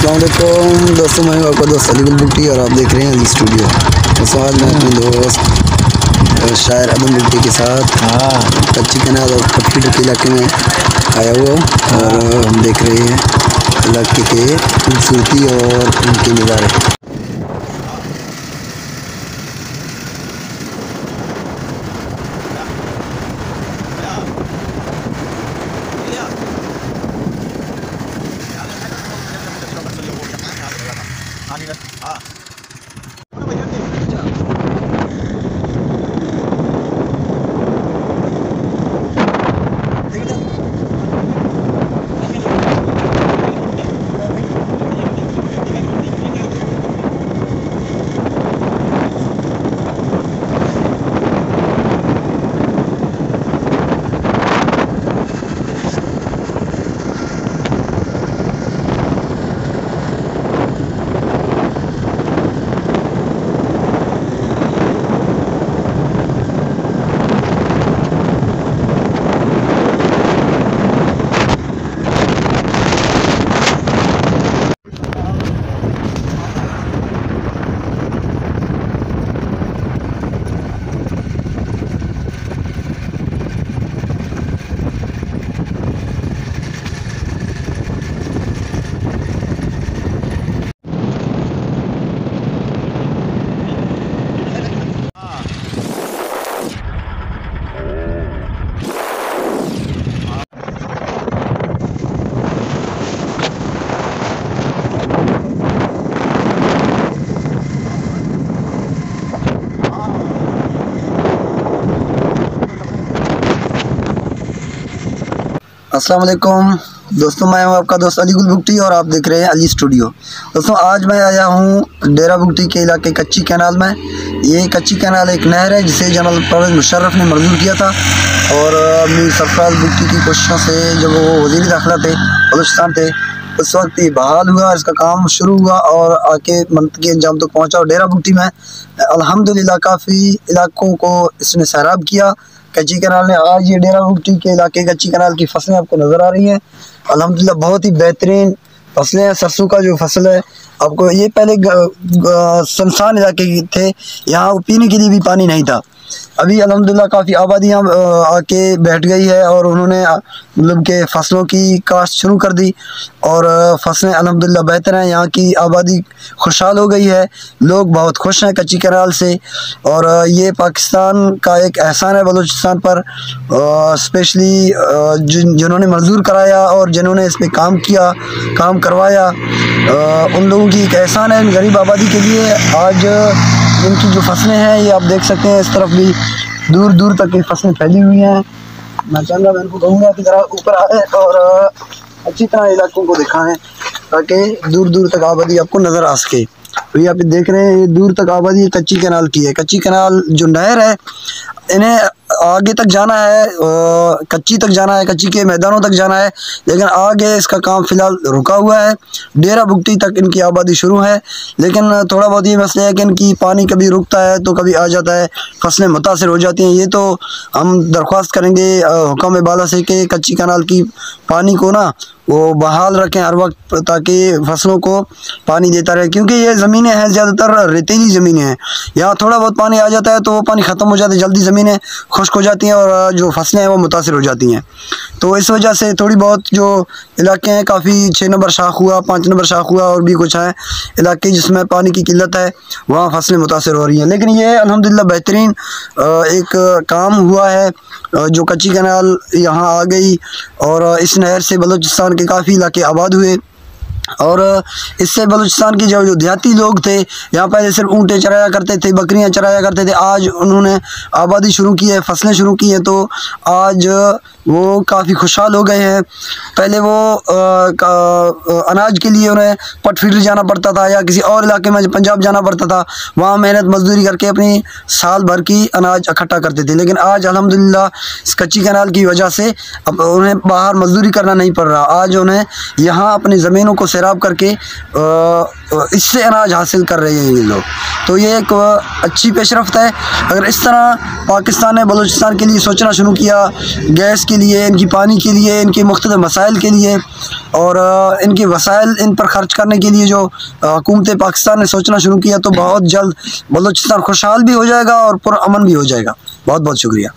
अस्सलाम वालेकुम दोस्तों, मैं आपका दोस्त अली बुट्टी और आप देख रहे हैं अली स्टूडियो। दोस्तों आज मैं अपने दोस्त शायर अदम बुट्टी के साथ कच्ची कनाल और पट्टी के इलाके में आया हुआ हूँ और हम देख रहे हैं इलाके के खूबसूरती और उनके नज़ारे। अस्सलाम वालेकुम दोस्तों, मैं हूं आपका दोस्त अली बुट्टी और आप देख रहे हैं अली स्टूडियो। दोस्तों आज मैं आया हूं डेरा बुट्टी के इलाके कच्ची कैनाल में। ये कच्ची कैनाल एक नहर है जिसे जनरल परवेज़ मुशर्रफ ने मंजूर किया था और मीर सरफराज बुट्टी की कोशिशों से जब वो वज़ीर दाखिला थे बलूचिस्तान थे उस वक्त ये बहाल हुआ, इसका काम शुरू हुआ और आके मंतकी अंजाम तक पहुँचा। और डेरा बुट्टी में अल्हम्दुलिल्लाह काफ़ी इलाकों को इसने सैराब किया कच्ची कैनाल ने। आज ये डेरा बुट्टी के इलाके कच्ची कैनाल की फसलें आपको नज़र आ रही हैं। अल्हम्दुलिल्लाह बहुत ही बेहतरीन फसलें हैं। सरसों का जो फसल है आपको, ये पहले सुनसान इलाके थे, यहाँ पीने के लिए भी पानी नहीं था। अभी अल्हम्दुलिल्लाह काफ़ी आबादियाँ आके बैठ गई है और उन्होंने मतलब के फसलों की काश्त शुरू कर दी और फसलें अल्हम्दुलिल्लाह बेहतर हैं। यहाँ की आबादी खुशहाल हो गई है, लोग बहुत खुश हैं कच्ची कैनाल से। और ये पाकिस्तान का एक एहसान है बलूचिस्तान पर, स्पेशली जिन्होंने मंजूर कराया और जिन्होंने इस पर काम किया, काम करवाया, उन लोगों की एक एहसान है गरीब आबादी के लिए। आज इनकी जो फसलें हैं ये आप देख सकते हैं, इस तरफ भी दूर दूर तक ये फसलें फैली हुई हैं। मैं चाहूँगा, मैं इनको कहूँगा कि ज़रा ऊपर आए और अच्छी तरह इलाकों को दिखाएं ताकि दूर दूर तक आबादी आपको नज़र आ सके। तो ये आप देख रहे हैं, ये दूर तक आबादी कच्ची कैनाल की है। कच्ची कैनाल जो नहर है, इन्हें आगे तक जाना है, कच्ची तक जाना है, कच्ची के मैदानों तक जाना है, लेकिन आगे इसका काम फ़िलहाल रुका हुआ है। डेरा बुट्टी तक इनकी आबादी शुरू है, लेकिन थोड़ा बहुत ये मसला है कि इनकी पानी कभी रुकता है तो कभी आ जाता है, फसलें मुतासिर हो जाती हैं। ये तो हम दरख्वास्त करेंगे हुक्म बाला से कि कच्ची कैनाल की पानी को ना वो बहाल रखें हर वक्त ताकि फसलों को पानी देता रहे, क्योंकि ये ज़मीनें हैं ज़्यादातर रेतीली ज़मीनें हैं। यहाँ थोड़ा बहुत पानी आ जाता है तो वो पानी ख़त्म हो जाता है, जल्दी ज़मीनें खुश्क हो जाती हैं और जो फसलें हैं वो मुतासिर हो जाती हैं। तो इस वजह से थोड़ी बहुत जो इलाके हैं, काफ़ी 6 नंबर शाख हुआ, 5 नंबर शाख हुआ और भी कुछ हैं इलाके जिसमें पानी की किल्लत है, वहाँ फसलें मुतासिर हो रही हैं। लेकिन ये अल्हम्दुलिल्लाह बेहतरीन एक काम हुआ है जो कच्ची कैनाल यहाँ आ गई और इस नहर से बलूचिस्तान के काफ़ी इलाके आबाद हुए। और इससे बलूचिस्तान की जो देहाती लोग थे, यहाँ पहले सिर्फ ऊँटें चराया करते थे, बकरियाँ चराया करते थे, आज उन्होंने आबादी शुरू की है, फसलें शुरू की हैं, तो आज वो काफ़ी खुशहाल हो गए हैं। पहले वो अनाज के लिए उन्हें पटफिर जाना पड़ता था या किसी और इलाके में पंजाब जाना पड़ता था, वहाँ मेहनत मजदूरी करके अपनी साल भर की अनाज इकट्ठा करते थे। लेकिन आज अल्हम्दुलिल्लाह इस कच्ची कैनाल की वजह से अब उन्हें बाहर मजदूरी करना नहीं पड़ रहा। आज उन्हें यहाँ अपनी ज़मीनों को सैराब करके इससे अनाज हासिल कर रहे हैं ये लोग। तो ये एक अच्छी पेशरफ्त है। अगर इस तरह पाकिस्तान ने बलूचिस्तान के लिए सोचना शुरू किया, गैस के लिए, इनकी पानी के लिए, इनके मुख्तलिफ मसाइल के लिए और इनके वसाइल इन पर ख़र्च करने के लिए जो हुकूमत पाकिस्तान ने सोचना शुरू किया, तो बहुत जल्द बलूचिस्तान खुशहाल भी हो जाएगा और पुरअमन भी हो जाएगा। बहुत बहुत शुक्रिया।